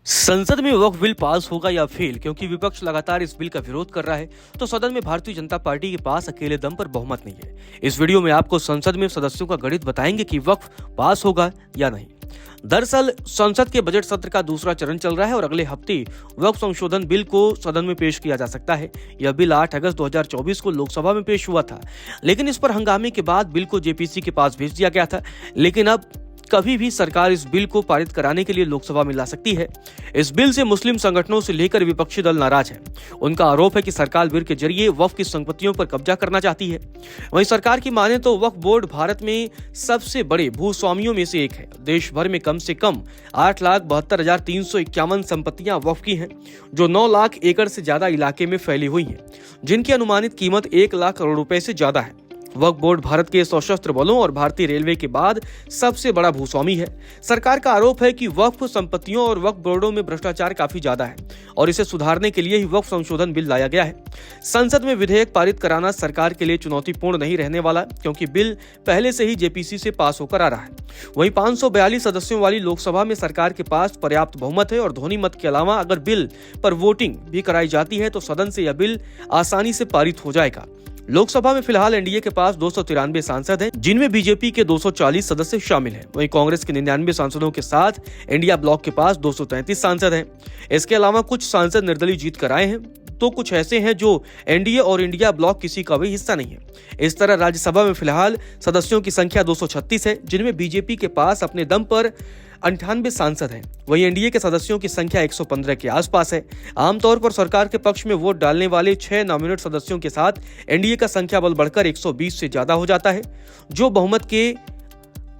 संसद में वक्फ bill pass होगा या फेल, क्योंकि विपक्ष लगातार इस बिल का विरोध कर रहा है तो सदन में भारतीय जनता पार्टी के पास अकेले दम पर बहुमत नहीं है। इस वीडियो में आपको संसद में सदस्यों का गणित बताएंगे कि वक्फ पास होगा या नहीं। दरअसल संसद के बजट सत्र का दूसरा चरण चल रहा है और अगले हफ्ते वक्फ संशोधन बिल को सदन में पेश किया जा सकता है। यह बिल 8 अगस्त 2024 को लोकसभा में पेश हुआ था, लेकिन इस पर हंगामे के बाद बिल को जेपीसी के पास भेज दिया गया था। लेकिन अब कभी भी सरकार इस बिल को पारित कराने के लिए लोकसभा में ला सकती है। इस बिल से मुस्लिम संगठनों से लेकर विपक्षी दल नाराज हैं। उनका आरोप है कि सरकार बिल के जरिए वक्फ की संपत्तियों पर कब्जा करना चाहती है। वहीं सरकार की माने तो वक्फ बोर्ड भारत में सबसे बड़े भूस्वामियों में से एक है। देश भर में कम से कम 8,72,351 संपत्तियां वक्फ की हैं, जो 9 लाख एकड़ से ज्यादा इलाके में फैली हुई हैं, जिनकी अनुमानित कीमत 1 लाख करोड़ रुपए से ज्यादा है। वक्फ बोर्ड भारत के सशस्त्र बलों और भारतीय रेलवे के बाद सबसे बड़ा भूस्वामी है। सरकार का आरोप है कि वक्फ संपत्तियों और वक्फ बोर्डों में भ्रष्टाचार काफी ज्यादा है और इसे सुधारने के लिए ही वक्फ संशोधन बिल लाया गया है। संसद में विधेयक पारित कराना सरकार के लिए चुनौतीपूर्ण नहीं रहने वाला, क्योंकि बिल पहले से ही जेपीसी से पास होकर आ रहा है। वहीं 542 सदस्यों वाली लोकसभा में सरकार के पास पर्याप्त बहुमत है और ध्वनि मत के अलावा अगर बिल पर वोटिंग भी कराई जाती है तो सदन से यह बिल आसानी से पारित हो जाएगा। लोकसभा में फिलहाल एनडीए के पास 293 सांसद हैं, जिनमें बीजेपी के 240 सदस्य शामिल हैं। वहीं कांग्रेस के 99 सांसदों के साथ इंडिया ब्लॉक के पास 233 सांसद हैं। इसके अलावा कुछ सांसद निर्दलीय जीत कर आए हैं, तो कुछ ऐसे हैं जो एनडीए और इंडिया ब्लॉक किसी का भी हिस्सा नहीं है। इस तरह राज्यसभा में फिलहाल सदस्यों की संख्या 236 है, जिनमें बीजेपी के पास अपने दम पर 98 सांसद हैं। वहीं एनडीए के सदस्यों की संख्या 115 के आसपास है। आमतौर पर सरकार के पक्ष में वोट डालने वाले 6 नॉमिनेट सदस्यों के साथ एनडीए का संख्या बल बढ़कर 120 से ज्यादा हो जाता है, जो बहुमत के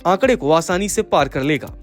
आंकड़े को आसानी से पार कर लेगा।